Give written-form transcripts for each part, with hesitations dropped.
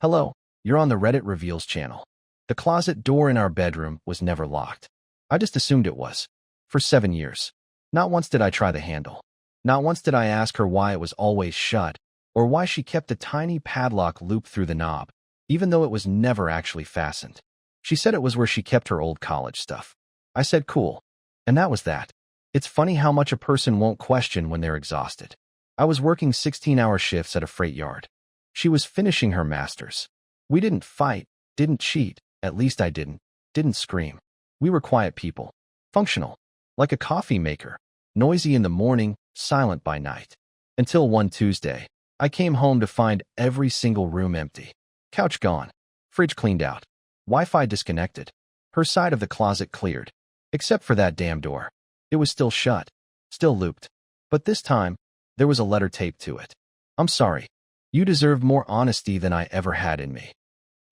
Hello, you're on the Reddit Reveals channel. The closet door in our bedroom was never locked. I just assumed it was. For 7 years. Not once did I try the handle. Not once did I ask her why it was always shut, or why she kept a tiny padlock looped through the knob, even though it was never actually fastened. She said it was where she kept her old college stuff. I said cool. And that was that. It's funny how much a person won't question when they're exhausted. I was working 16-hour shifts at a freight yard. She was finishing her master's. We didn't fight, didn't cheat, at least I didn't scream. We were quiet people. Functional. Like a coffee maker. Noisy in the morning, silent by night. Until one Tuesday, I came home to find every single room empty. Couch gone. Fridge cleaned out. Wi-Fi disconnected. Her side of the closet cleared. Except for that damn door. It was still shut. Still looped. But this time, there was a letter taped to it. I'm sorry. You deserved more honesty than I ever had in me.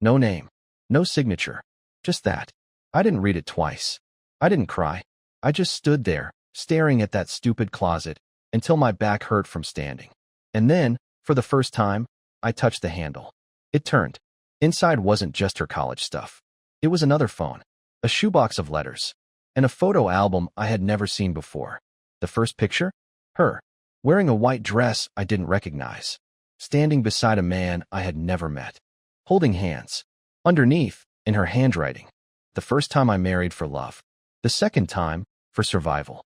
No name. No signature. Just that. I didn't read it twice. I didn't cry. I just stood there, staring at that stupid closet, until my back hurt from standing. And then, for the first time, I touched the handle. It turned. Inside wasn't just her college stuff. It was another phone, a shoebox of letters, and a photo album I had never seen before. The first picture? Her. Wearing a white dress I didn't recognize. Standing beside a man I had never met. Holding hands. Underneath, in her handwriting. The first time I married for love. The second time, for survival.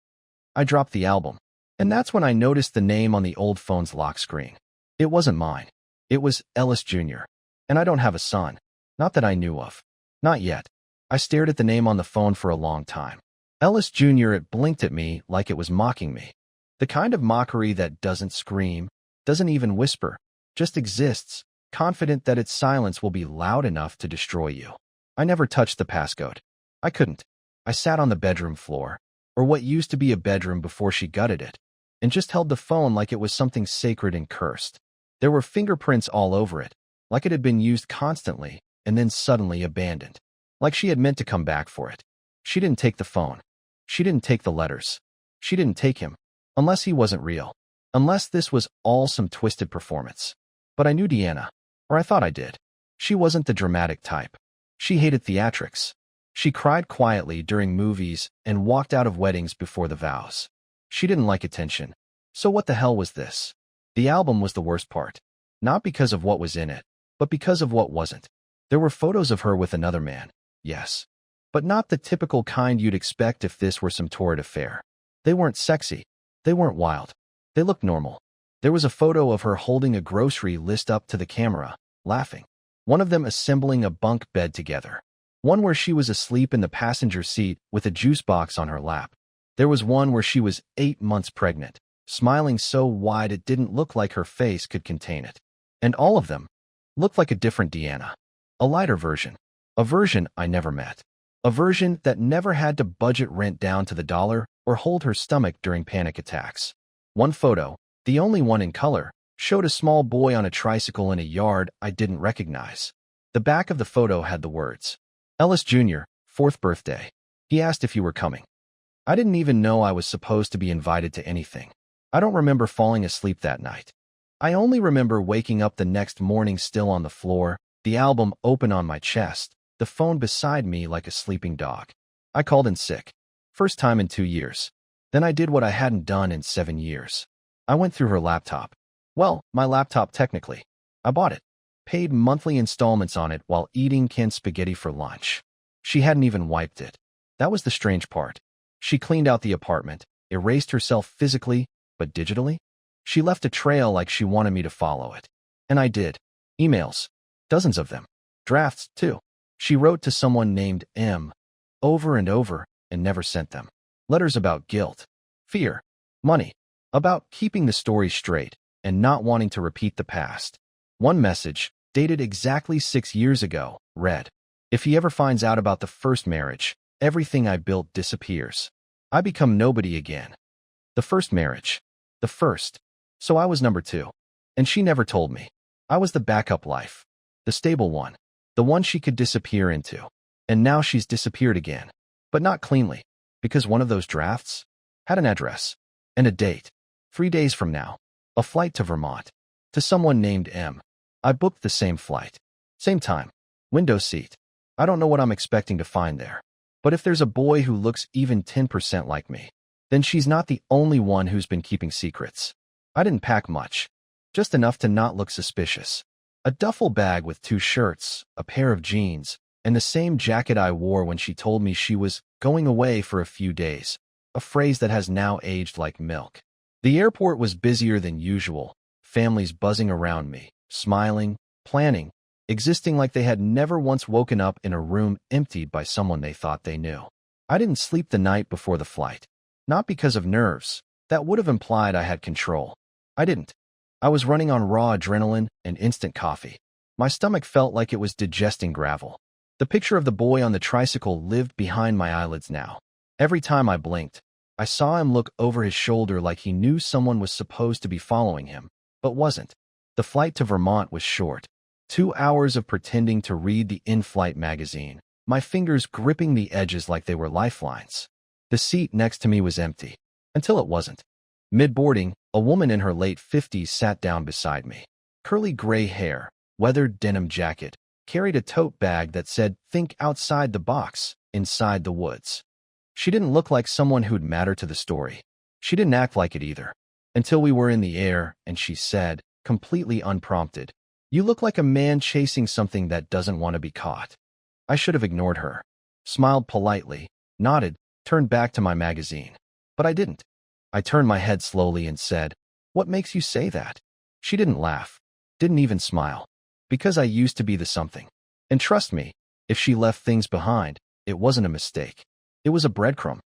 I dropped the album. And that's when I noticed the name on the old phone's lock screen. It wasn't mine. It was Ellis Jr. And I don't have a son. Not that I knew of. Not yet. I stared at the name on the phone for a long time. Ellis Jr. It blinked at me like it was mocking me. The kind of mockery that doesn't scream, doesn't even whisper, just exists, confident that its silence will be loud enough to destroy you. I never touched the passcode. I couldn't. I sat on the bedroom floor, or what used to be a bedroom before she gutted it, and just held the phone like it was something sacred and cursed. There were fingerprints all over it, like it had been used constantly, and then suddenly abandoned. Like she had meant to come back for it. She didn't take the phone. She didn't take the letters. She didn't take him. Unless he wasn't real. Unless this was all some twisted performance. But I knew Deanna. Or I thought I did. She wasn't the dramatic type. She hated theatrics. She cried quietly during movies and walked out of weddings before the vows. She didn't like attention. So what the hell was this? The album was the worst part. Not because of what was in it, but because of what wasn't. There were photos of her with another man, yes. But not the typical kind you'd expect if this were some torrid affair. They weren't sexy. They weren't wild. They looked normal. There was a photo of her holding a grocery list up to the camera, laughing. One of them assembling a bunk bed together. One where she was asleep in the passenger seat with a juice box on her lap. There was one where she was 8 months pregnant, smiling so wide it didn't look like her face could contain it. And all of them looked like a different Deanna. A lighter version. A version I never met. A version that never had to budget rent down to the dollar or hold her stomach during panic attacks. One photo, the only one in color, showed a small boy on a tricycle in a yard I didn't recognize. The back of the photo had the words, Ellis Jr., 4th birthday. He asked if you were coming. I didn't even know I was supposed to be invited to anything. I don't remember falling asleep that night. I only remember waking up the next morning still on the floor, the album open on my chest, the phone beside me like a sleeping dog. I called in sick. First time in 2 years. Then I did what I hadn't done in 7 years. I went through her laptop. Well, my laptop technically. I bought it. Paid monthly installments on it while eating canned spaghetti for lunch. She hadn't even wiped it. That was the strange part. She cleaned out the apartment, erased herself physically, but digitally? She left a trail like she wanted me to follow it. And I did. Emails. Dozens of them. Drafts, too. She wrote to someone named M. Over and over, and never sent them. Letters about guilt, fear, money. About keeping the story straight, and not wanting to repeat the past. One message, dated exactly 6 years ago, read, if he ever finds out about the first marriage, everything I built disappears. I become nobody again. The first marriage. The first. So I was number 2. And she never told me. I was the backup life. The stable one. The one she could disappear into. And now she's disappeared again. But not cleanly. Because one of those drafts had an address. And a date. 3 days from now. A flight to Vermont. To someone named M. I booked the same flight. Same time. Window seat. I don't know what I'm expecting to find there. But if there's a boy who looks even 10% like me, then she's not the only one who's been keeping secrets. I didn't pack much. Just enough to not look suspicious. A duffel bag with 2 shirts, a pair of jeans, and the same jacket I wore when she told me she was going away for a few days, a phrase that has now aged like milk. The airport was busier than usual, families buzzing around me, smiling, planning, existing like they had never once woken up in a room emptied by someone they thought they knew. I didn't sleep the night before the flight. Not because of nerves. That would have implied I had control. I didn't. I was running on raw adrenaline and instant coffee. My stomach felt like it was digesting gravel. The picture of the boy on the tricycle lived behind my eyelids now. Every time I blinked, I saw him look over his shoulder like he knew someone was supposed to be following him, but wasn't. The flight to Vermont was short. 2 hours of pretending to read the in-flight magazine, my fingers gripping the edges like they were lifelines. The seat next to me was empty. Until it wasn't. Mid-boarding, a woman in her late 50s sat down beside me. Curly gray hair, weathered denim jacket, carried a tote bag that said, "Think outside the box, inside the woods." She didn't look like someone who'd matter to the story. She didn't act like it either. Until we were in the air, and she said, completely unprompted, "You look like a man chasing something that doesn't want to be caught." I should have ignored her. Smiled politely, nodded, turned back to my magazine. But I didn't. I turned my head slowly and said, "What makes you say that?" She didn't laugh. Didn't even smile. Because I used to be the something. And trust me, if she left things behind, it wasn't a mistake. It was a breadcrumb.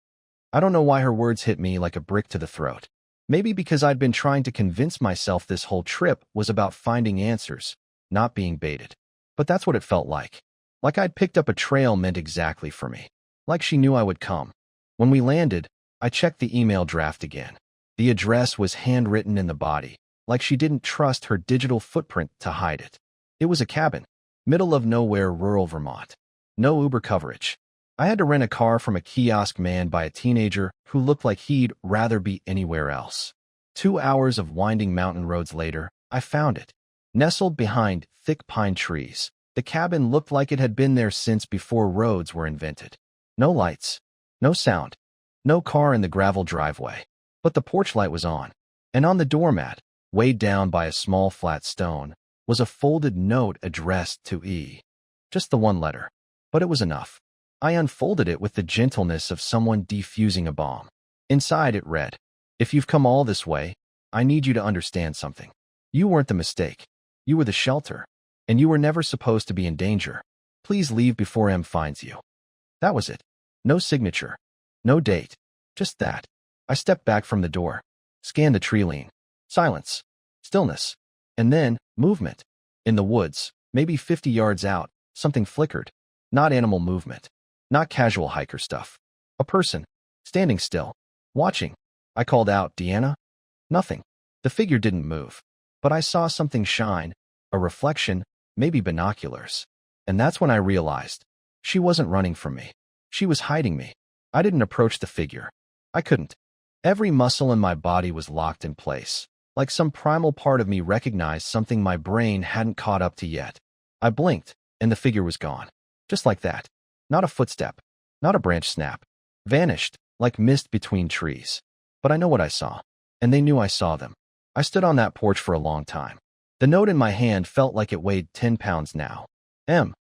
I don't know why her words hit me like a brick to the throat. Maybe because I'd been trying to convince myself this whole trip was about finding answers, not being baited. But that's what it felt like. Like I'd picked up a trail meant exactly for me. Like she knew I would come. When we landed, I checked the email draft again. The address was handwritten in the body, like she didn't trust her digital footprint to hide it. It was a cabin, middle of nowhere rural Vermont. No Uber coverage. I had to rent a car from a kiosk man by a teenager who looked like he'd rather be anywhere else. 2 hours of winding mountain roads later, I found it. Nestled behind thick pine trees, the cabin looked like it had been there since before roads were invented. No lights, no sound, no car in the gravel driveway. But the porch light was on, and on the doormat, weighed down by a small flat stone, was a folded note addressed to E. Just the one letter. But it was enough. I unfolded it with the gentleness of someone defusing a bomb. Inside it read, "If you've come all this way, I need you to understand something. You weren't the mistake. You were the shelter. And you were never supposed to be in danger. Please leave before M finds you." That was it. No signature. No date. Just that. I stepped back from the door. Scanned the tree line. Silence. Stillness. And then, movement. In the woods, maybe 50 yards out, something flickered. Not animal movement. Not casual hiker stuff. A person. Standing still. Watching. I called out, "Deanna?" Nothing. The figure didn't move. But I saw something shine. A reflection, maybe binoculars. And that's when I realized. She wasn't running from me. She was hiding me. I didn't approach the figure. I couldn't. Every muscle in my body was locked in place. Like some primal part of me recognized something my brain hadn't caught up to yet. I blinked, and the figure was gone. Just like that. Not a footstep. Not a branch snap. Vanished, like mist between trees. But I know what I saw. And they knew I saw them. I stood on that porch for a long time. The note in my hand felt like it weighed 10 pounds now. M.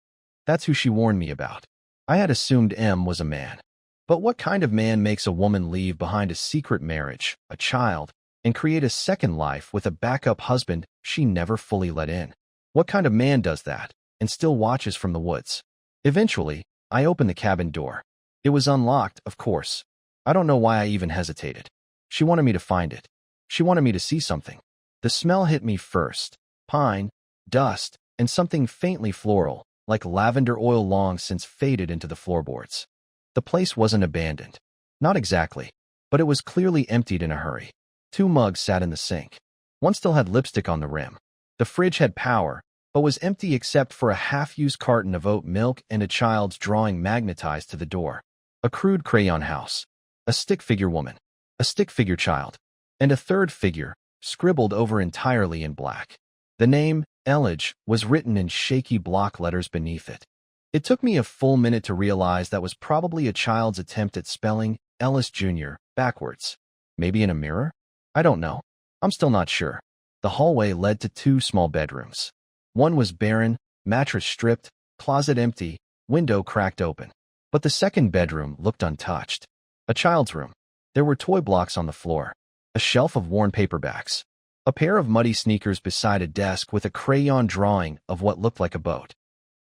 That's who she warned me about. I had assumed M was a man. But what kind of man makes a woman leave behind a secret marriage, a child, and create a second life with a backup husband she never fully let in? What kind of man does that, and still watches from the woods? Eventually, I opened the cabin door. It was unlocked, of course. I don't know why I even hesitated. She wanted me to find it. She wanted me to see something. The smell hit me first. Pine, dust, and something faintly floral, like lavender oil long since faded into the floorboards. The place wasn't abandoned. Not exactly, but it was clearly emptied in a hurry. 2 mugs sat in the sink. One still had lipstick on the rim. The fridge had power, but was empty except for a half-used carton of oat milk and a child's drawing magnetized to the door. A crude crayon house. A stick figure woman. A stick figure child. And a third figure, scribbled over entirely in black. The name, Ellis was written in shaky block letters beneath it. It took me a full minute to realize that was probably a child's attempt at spelling Ellis Jr. backwards. Maybe in a mirror? I don't know. I'm still not sure. The hallway led to two small bedrooms. One was barren, mattress stripped, closet empty, window cracked open. But the second bedroom looked untouched. A child's room. There were toy blocks on the floor, a shelf of worn paperbacks, a pair of muddy sneakers beside a desk with a crayon drawing of what looked like a boat.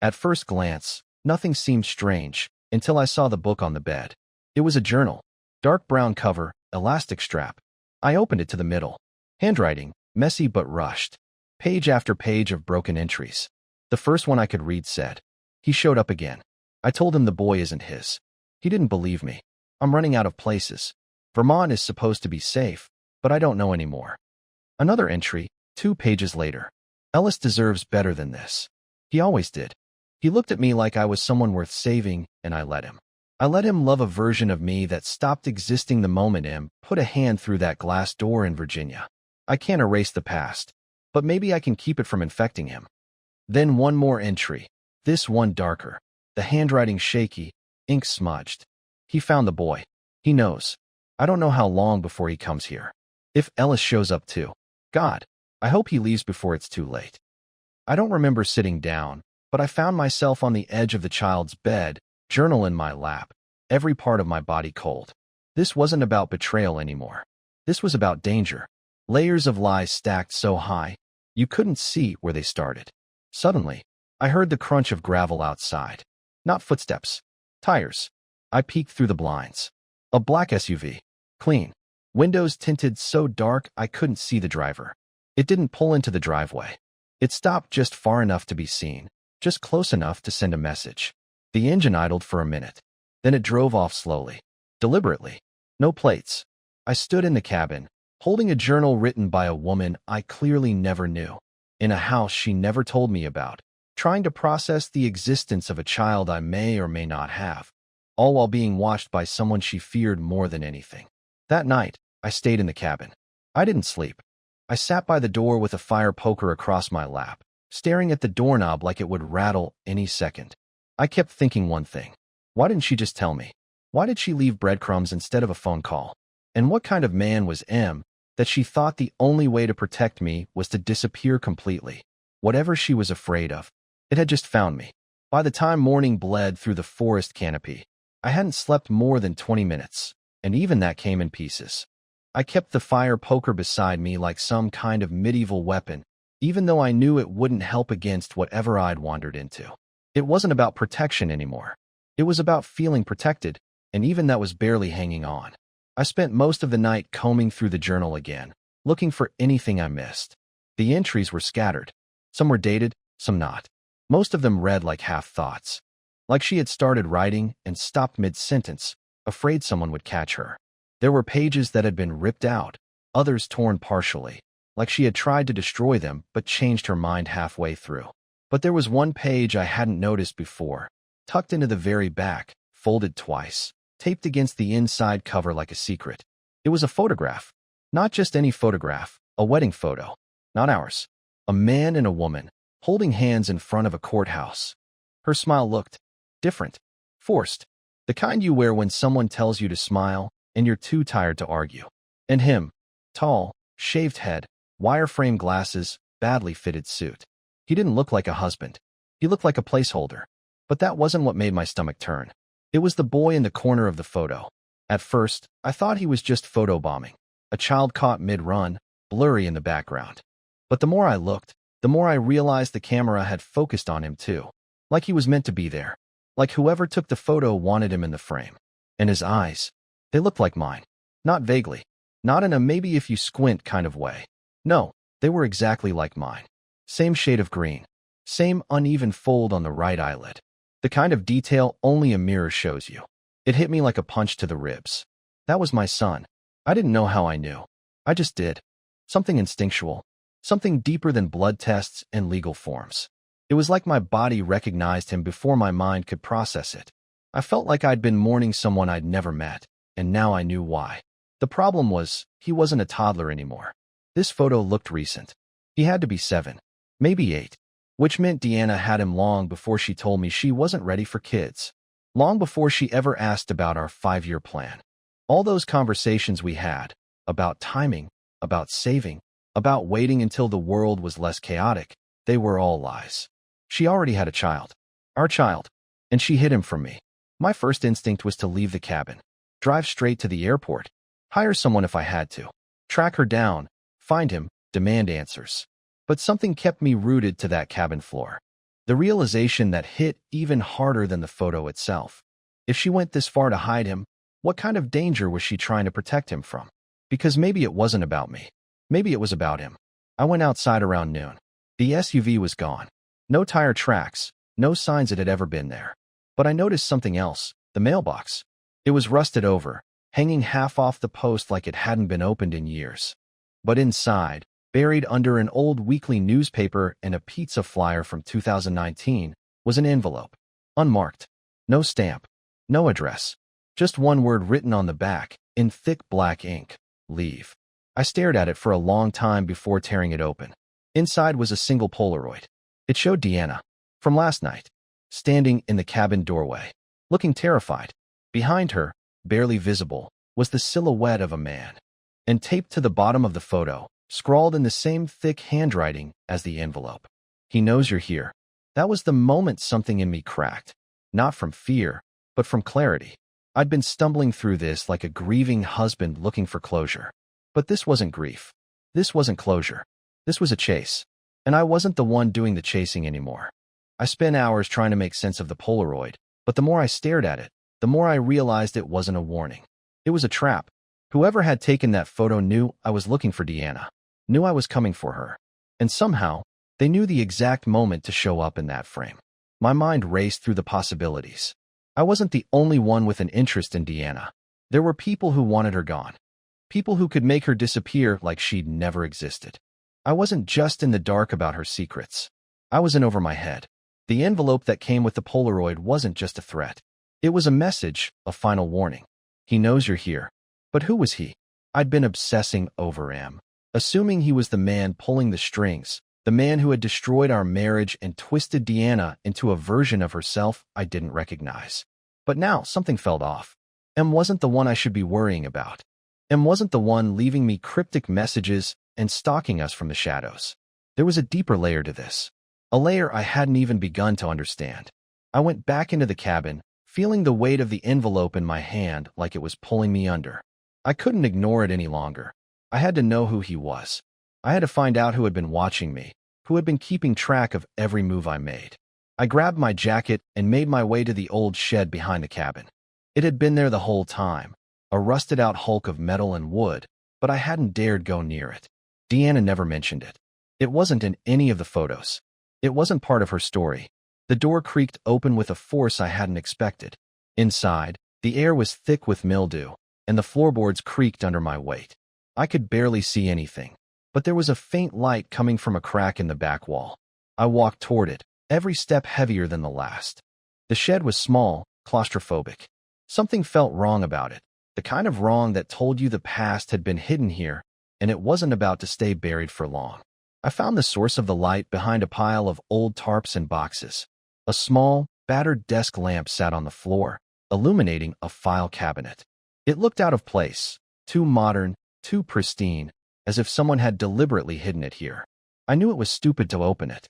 At first glance, nothing seemed strange until I saw the book on the bed. It was a journal, dark brown cover, elastic strap. I opened it to the middle. Handwriting, messy but rushed. Page after page of broken entries. The first one I could read said, "He showed up again. I told him the boy isn't his. He didn't believe me. I'm running out of places. Vermont is supposed to be safe, but I don't know anymore." Another entry, 2 pages later. "Ellis deserves better than this. He always did. He looked at me like I was someone worth saving, and I let him. I let him love a version of me that stopped existing the moment him put a hand through that glass door in Virginia. I can't erase the past, but maybe I can keep it from infecting him." Then one more entry, this one darker, the handwriting shaky, ink smudged. "He found the boy. He knows. I don't know how long before he comes here. If Ellis shows up too. God, I hope he leaves before it's too late." I don't remember sitting down, but I found myself on the edge of the child's bed, journal in my lap, every part of my body cold. This wasn't about betrayal anymore. This was about danger. Layers of lies stacked so high, you couldn't see where they started. Suddenly, I heard the crunch of gravel outside. Not footsteps. Tires. I peeked through the blinds. A black SUV. Clean. Windows tinted so dark I couldn't see the driver. It didn't pull into the driveway. It stopped just far enough to be seen, just close enough to send a message. The engine idled for a minute. Then it drove off slowly. Deliberately. No plates. I stood in the cabin, holding a journal written by a woman I clearly never knew, in a house she never told me about, trying to process the existence of a child I may or may not have, all while being watched by someone she feared more than anything. That night, I stayed in the cabin. I didn't sleep. I sat by the door with a fire poker across my lap, staring at the doorknob like it would rattle any second. I kept thinking one thing. Why didn't she just tell me? Why did she leave breadcrumbs instead of a phone call? And what kind of man was M that she thought the only way to protect me was to disappear completely? Whatever she was afraid of, it had just found me. By the time morning bled through the forest canopy, I hadn't slept more than 20 minutes, and even that came in pieces. I kept the fire poker beside me like some kind of medieval weapon, even though I knew it wouldn't help against whatever I'd wandered into. It wasn't about protection anymore. It was about feeling protected, and even that was barely hanging on. I spent most of the night combing through the journal again, looking for anything I missed. The entries were scattered. Some were dated, some not. Most of them read like half-thoughts. Like she had started writing and stopped mid-sentence, afraid someone would catch her. There were pages that had been ripped out, others torn partially, like she had tried to destroy them but changed her mind halfway through. But there was one page I hadn't noticed before, tucked into the very back, folded twice, taped against the inside cover like a secret. It was a photograph. Not just any photograph, a wedding photo. Not ours. A man and a woman, holding hands in front of a courthouse. Her smile looked different, forced. The kind you wear when someone tells you to smile and you're too tired to argue. And him, tall, shaved head, wire-frame glasses, badly fitted suit. He didn't look like a husband. He looked like a placeholder. But that wasn't what made my stomach turn. It was the boy in the corner of the photo. At first, I thought he was just photobombing, a child caught mid-run, blurry in the background. But the more I looked, the more I realized the camera had focused on him too. Like he was meant to be there. Like whoever took the photo wanted him in the frame. And his eyes, they looked like mine. Not vaguely. Not in a maybe if you squint kind of way. No, they were exactly like mine. Same shade of green. Same uneven fold on the right eyelid. The kind of detail only a mirror shows you. It hit me like a punch to the ribs. That was my son. I didn't know how I knew. I just did. Something instinctual. Something deeper than blood tests and legal forms. It was like my body recognized him before my mind could process it. I felt like I'd been mourning someone I'd never met, and now I knew why. The problem was, he wasn't a toddler anymore. This photo looked recent. He had to be 7. maybe 8, which meant Deanna had him long before she told me she wasn't ready for kids, long before she ever asked about our 5-year plan. All those conversations we had, about timing, about saving, about waiting until the world was less chaotic, they were all lies. She already had a child, our child, and she hid him from me. My first instinct was to leave the cabin, drive straight to the airport, hire someone if I had to, track her down, find him, demand answers. But something kept me rooted to that cabin floor. The realization that hit even harder than the photo itself. If she went this far to hide him, what kind of danger was she trying to protect him from? Because maybe it wasn't about me. Maybe it was about him. I went outside around noon. The SUV was gone. No tire tracks, no signs it had ever been there. But I noticed something else, the mailbox. It was rusted over, hanging half off the post like it hadn't been opened in years. But inside, buried under an old weekly newspaper and a pizza flyer from 2019, was an envelope. Unmarked. No stamp. No address. Just one word written on the back, in thick black ink. Leave. I stared at it for a long time before tearing it open. Inside was a single Polaroid. It showed Deanna, from last night, standing in the cabin doorway, looking terrified. Behind her, barely visible, was the silhouette of a man. And taped to the bottom of the photo, scrawled in the same thick handwriting as the envelope. He knows you're here. That was the moment something in me cracked. Not from fear, but from clarity. I'd been stumbling through this like a grieving husband looking for closure. But this wasn't grief. This wasn't closure. This was a chase. And I wasn't the one doing the chasing anymore. I spent hours trying to make sense of the Polaroid, but the more I stared at it, the more I realized it wasn't a warning. It was a trap. Whoever had taken that photo knew I was looking for Deanna, knew I was coming for her. And somehow, they knew the exact moment to show up in that frame. My mind raced through the possibilities. I wasn't the only one with an interest in Deanna. There were people who wanted her gone. People who could make her disappear like she'd never existed. I wasn't just in the dark about her secrets. I was in over my head. The envelope that came with the Polaroid wasn't just a threat. It was a message, a final warning. He knows you're here. But who was he? I'd been obsessing over him, assuming he was the man pulling the strings, the man who had destroyed our marriage and twisted Deanna into a version of herself I didn't recognize. But now something felt off. M wasn't the one I should be worrying about. M wasn't the one leaving me cryptic messages and stalking us from the shadows. There was a deeper layer to this, a layer I hadn't even begun to understand. I went back into the cabin, feeling the weight of the envelope in my hand like it was pulling me under. I couldn't ignore it any longer. I had to know who he was. I had to find out who had been watching me, who had been keeping track of every move I made. I grabbed my jacket and made my way to the old shed behind the cabin. It had been there the whole time, a rusted-out hulk of metal and wood, but I hadn't dared go near it. Deanna never mentioned it. It wasn't in any of the photos. It wasn't part of her story. The door creaked open with a force I hadn't expected. Inside, the air was thick with mildew, and the floorboards creaked under my weight. I could barely see anything, but there was a faint light coming from a crack in the back wall. I walked toward it, every step heavier than the last. The shed was small, claustrophobic. Something felt wrong about it, the kind of wrong that told you the past had been hidden here, and it wasn't about to stay buried for long. I found the source of the light behind a pile of old tarps and boxes. A small, battered desk lamp sat on the floor, illuminating a file cabinet. It looked out of place, too modern, too pristine, as if someone had deliberately hidden it here. I knew it was stupid to open it.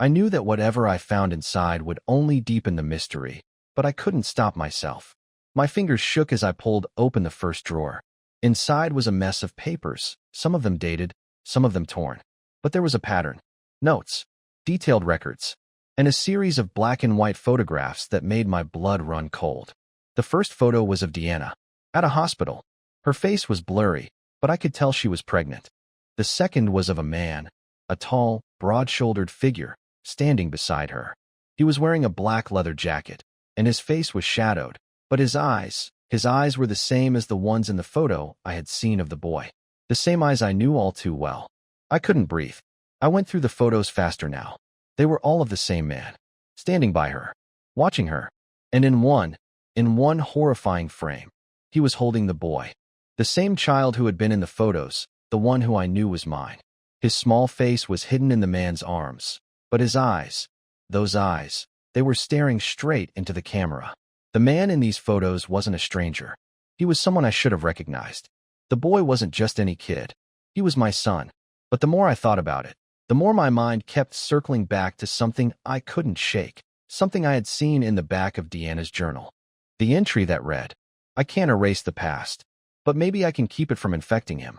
I knew that whatever I found inside would only deepen the mystery, but I couldn't stop myself. My fingers shook as I pulled open the first drawer. Inside was a mess of papers, some of them dated, some of them torn. But there was a pattern. Notes, detailed records, and a series of black and white photographs that made my blood run cold. The first photo was of Deanna, at a hospital. Her face was blurry, but I could tell she was pregnant. The second was of a man, a tall, broad-shouldered figure, standing beside her. He was wearing a black leather jacket, and his face was shadowed, but his eyes were the same as the ones in the photo I had seen of the boy. The same eyes I knew all too well. I couldn't breathe. I went through the photos faster now. They were all of the same man, standing by her, watching her, and in one horrifying frame, he was holding the boy. The same child who had been in the photos, the one who I knew was mine. His small face was hidden in the man's arms, but his eyes, those eyes, they were staring straight into the camera. The man in these photos wasn't a stranger. He was someone I should have recognized. The boy wasn't just any kid. He was my son. But the more I thought about it, the more my mind kept circling back to something I couldn't shake, something I had seen in the back of Deanna's journal. The entry that read, "I can't erase the past, but maybe I can keep it from infecting him."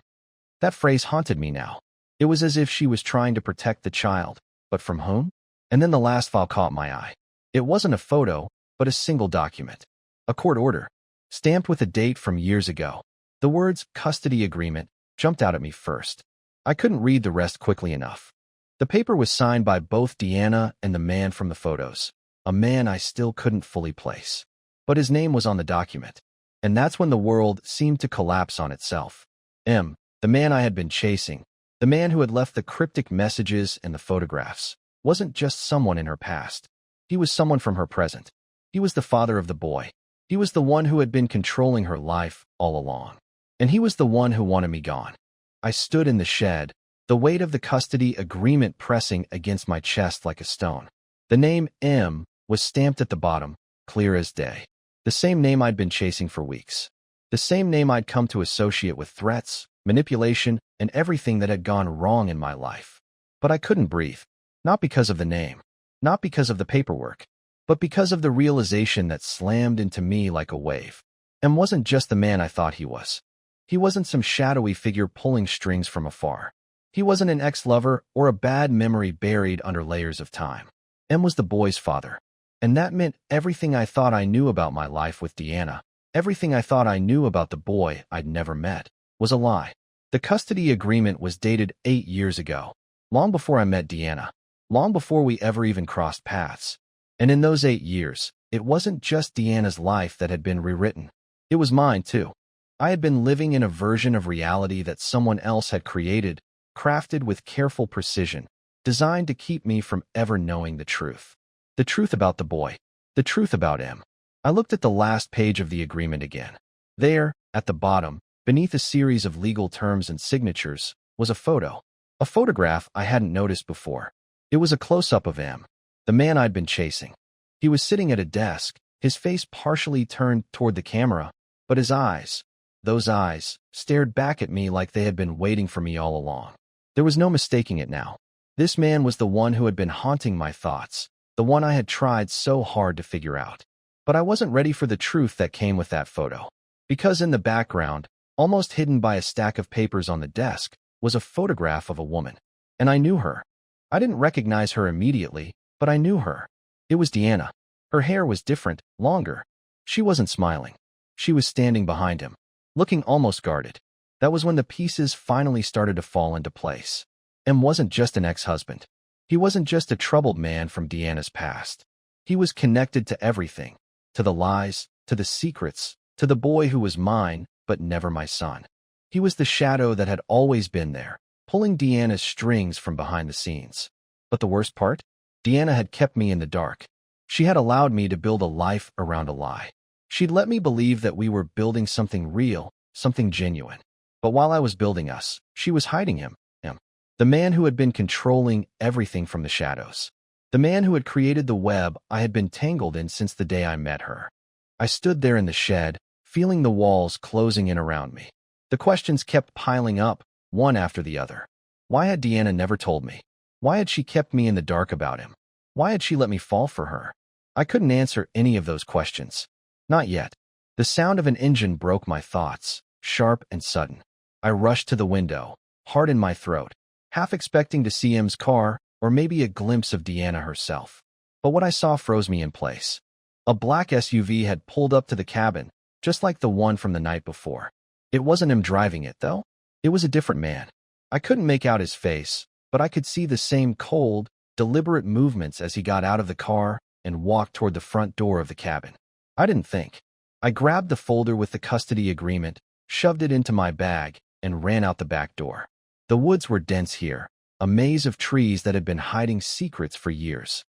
That phrase haunted me now. It was as if she was trying to protect the child, but from whom? And then the last file caught my eye. It wasn't a photo, but a single document. A court order, stamped with a date from years ago. The words "custody agreement" jumped out at me first. I couldn't read the rest quickly enough. The paper was signed by both Deanna and the man from the photos, a man I still couldn't fully place. But his name was on the document, and that's when the world seemed to collapse on itself. The man I had been chasing, the man who had left the cryptic messages and the photographs, wasn't just someone in her past. He was someone from her present. He was the father of the boy. He was the one who had been controlling her life all along. And he was the one who wanted me gone. I stood in the shed, the weight of the custody agreement pressing against my chest like a stone. The name M was stamped at the bottom, clear as day. The same name I'd been chasing for weeks. The same name I'd come to associate with threats, manipulation, and everything that had gone wrong in my life. But I couldn't breathe. Not because of the name, not because of the paperwork, but because of the realization that slammed into me like a wave. M wasn't just the man I thought he was. He wasn't some shadowy figure pulling strings from afar. He wasn't an ex-lover or a bad memory buried under layers of time. M was the boy's father. And that meant everything I thought I knew about my life with Deanna, everything I thought I knew about the boy I'd never met, was a lie. The custody agreement was dated 8 years ago, long before I met Deanna, long before we ever even crossed paths. And in those 8 years, it wasn't just Deanna's life that had been rewritten. It was mine, too. I had been living in a version of reality that someone else had created, crafted with careful precision, designed to keep me from ever knowing the truth. The truth about the boy. The truth about him. I looked at the last page of the agreement again. There, at the bottom, beneath a series of legal terms and signatures, was a photo. A photograph I hadn't noticed before. It was a close-up of M, the man I'd been chasing. He was sitting at a desk, his face partially turned toward the camera, but his eyes, those eyes, stared back at me like they had been waiting for me all along. There was no mistaking it now. This man was the one who had been haunting my thoughts, the one I had tried so hard to figure out. But I wasn't ready for the truth that came with that photo. Because in the background, almost hidden by a stack of papers on the desk, was a photograph of a woman. And I knew her. I didn't recognize her immediately, but I knew her. It was Deanna. Her hair was different, longer. She wasn't smiling. She was standing behind him, looking almost guarded. That was when the pieces finally started to fall into place. M wasn't just an ex-husband. He wasn't just a troubled man from Deanna's past. He was connected to everything, to the lies, to the secrets, to the boy who was mine, but never my son. He was the shadow that had always been there, pulling Deanna's strings from behind the scenes. But the worst part? Deanna had kept me in the dark. She had allowed me to build a life around a lie. She'd let me believe that we were building something real, something genuine. But while I was building us, she was hiding him. The man who had been controlling everything from the shadows. The man who had created the web I had been tangled in since the day I met her. I stood there in the shed, feeling the walls closing in around me. The questions kept piling up, one after the other. Why had Deanna never told me? Why had she kept me in the dark about him? Why had she let me fall for her? I couldn't answer any of those questions. Not yet. The sound of an engine broke my thoughts, sharp and sudden. I rushed to the window, heart in my throat, half expecting to see M's car or maybe a glimpse of Deanna herself. But what I saw froze me in place. A black SUV had pulled up to the cabin, just like the one from the night before. It wasn't him driving it, though. It was a different man. I couldn't make out his face, but I could see the same cold, deliberate movements as he got out of the car and walked toward the front door of the cabin. I didn't think. I grabbed the folder with the custody agreement, shoved it into my bag, and ran out the back door. The woods were dense here, a maze of trees that had been hiding secrets for years.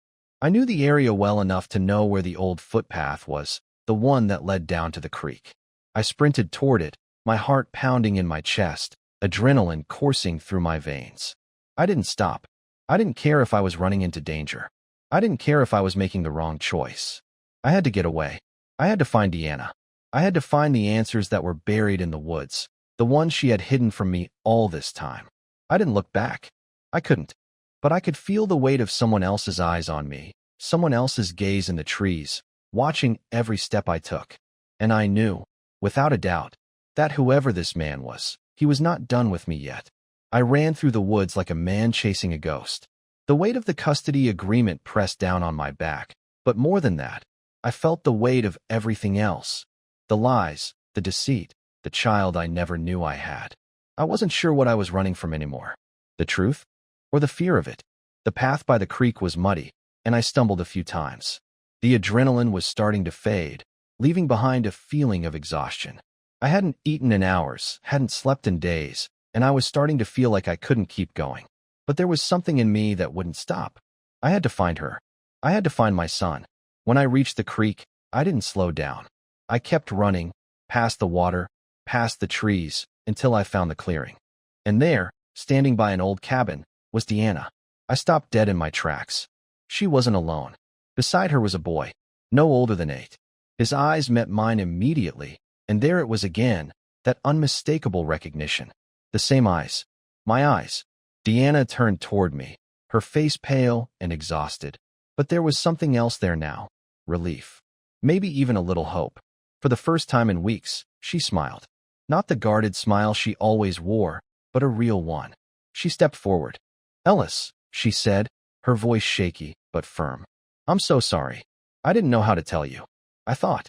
I knew the area well enough to know where the old footpath was, the one that led down to the creek. I sprinted toward it, my heart pounding in my chest, adrenaline coursing through my veins. I didn't stop. I didn't care if I was running into danger. I didn't care if I was making the wrong choice. I had to get away. I had to find Deanna. I had to find the answers that were buried in the woods, the ones she had hidden from me all this time. I didn't look back. I couldn't. But I could feel the weight of someone else's eyes on me, someone else's gaze in the trees, watching every step I took. And I knew, without a doubt, that whoever this man was, he was not done with me yet. I ran through the woods like a man chasing a ghost. The weight of the custody agreement pressed down on my back, but more than that, I felt the weight of everything else. The lies, the deceit, the child I never knew I had. I wasn't sure what I was running from anymore. The truth? Or the fear of it? The path by the creek was muddy, and I stumbled a few times. The adrenaline was starting to fade, leaving behind a feeling of exhaustion. I hadn't eaten in hours, hadn't slept in days, and I was starting to feel like I couldn't keep going. But there was something in me that wouldn't stop. I had to find her. I had to find my son. When I reached the creek, I didn't slow down. I kept running, past the water, past the trees, until I found the clearing. And there, standing by an old cabin, was Deanna. I stopped dead in my tracks. She wasn't alone. Beside her was a boy, no older than 8. His eyes met mine immediately, and there it was again, that unmistakable recognition. The same eyes. My eyes. Deanna turned toward me, her face pale and exhausted. But there was something else there now. Relief. Maybe even a little hope. For the first time in weeks, she smiled. Not the guarded smile she always wore, but a real one. She stepped forward. "Ellis," she said, her voice shaky but firm. "I'm so sorry. I didn't know how to tell you. I thought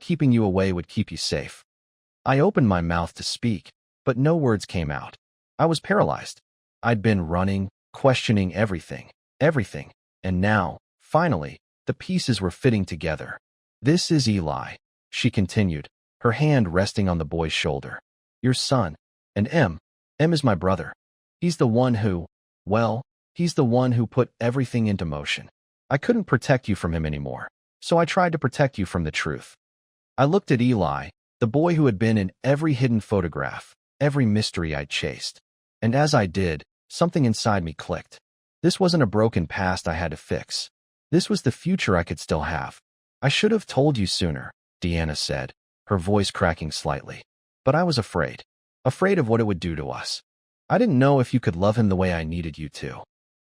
keeping you away would keep you safe." I opened my mouth to speak, but no words came out. I was paralyzed. I'd been running, questioning everything, and now, finally, the pieces were fitting together. "This is Eli," she continued, her hand resting on the boy's shoulder. "Your son. And M is my brother. He's the one who, he's the one who put everything into motion. I couldn't protect you from him anymore, so I tried to protect you from the truth." I looked at Eli, the boy who had been in every hidden photograph, every mystery I'd chased. And as I did, something inside me clicked. This wasn't a broken past I had to fix. This was the future I could still have. "I should have told you sooner," Deanna said, her voice cracking slightly. "But I was afraid. Afraid of what it would do to us. I didn't know if you could love him the way I needed you to."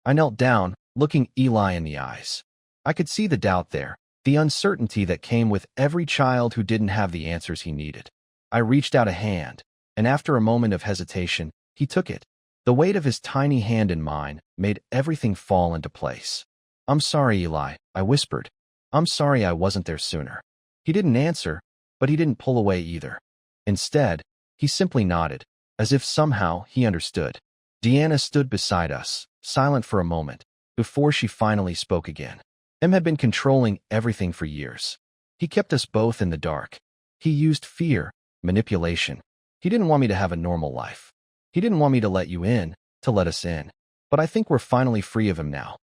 I knelt down, looking Eli in the eyes. I could see the doubt there, the uncertainty that came with every child who didn't have the answers he needed. I reached out a hand, and after a moment of hesitation, he took it. The weight of his tiny hand in mine made everything fall into place. "I'm sorry, Eli," I whispered. "I'm sorry I wasn't there sooner." He didn't answer, but he didn't pull away either. Instead, he simply nodded, as if somehow he understood. Deanna stood beside us, silent for a moment, before she finally spoke again. M had been controlling everything for years. He kept us both in the dark. He used fear, manipulation. He didn't want me to have a normal life. He didn't want me to let you in, to let us in. But I think we're finally free of him now.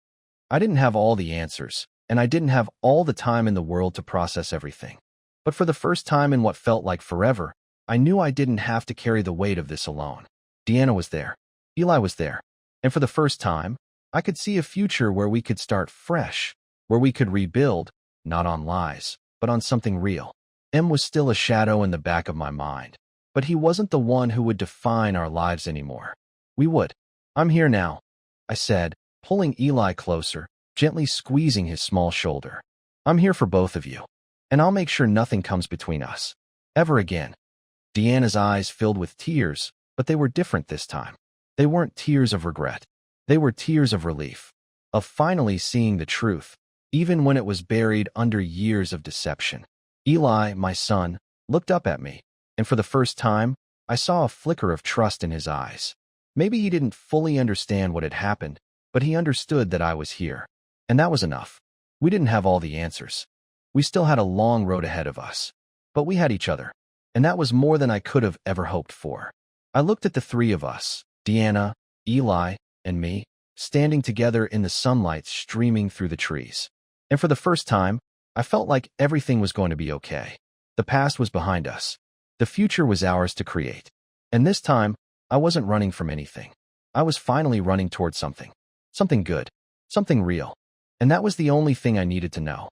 I didn't have all the answers, and I didn't have all the time in the world to process everything. But for the first time in what felt like forever, I knew I didn't have to carry the weight of this alone. Deanna was there. Eli was there. And for the first time, I could see a future where we could start fresh, where we could rebuild, not on lies, but on something real. M was still a shadow in the back of my mind, but he wasn't the one who would define our lives anymore. We would. "I'm here now," I said, pulling Eli closer, gently squeezing his small shoulder. "I'm here for both of you, and I'll make sure nothing comes between us. Ever again." Deanna's eyes filled with tears, but they were different this time. They weren't tears of regret. They were tears of relief, of finally seeing the truth, even when it was buried under years of deception. Eli, my son, looked up at me, and for the first time, I saw a flicker of trust in his eyes. Maybe he didn't fully understand what had happened, but he understood that I was here. And that was enough. We didn't have all the answers. We still had a long road ahead of us. But we had each other, and that was more than I could have ever hoped for. I looked at the three of us, Deanna, Eli, and me, standing together in the sunlight streaming through the trees. And for the first time, I felt like everything was going to be okay. The past was behind us. The future was ours to create. And this time, I wasn't running from anything. I was finally running towards something. Something good. Something real. And that was the only thing I needed to know.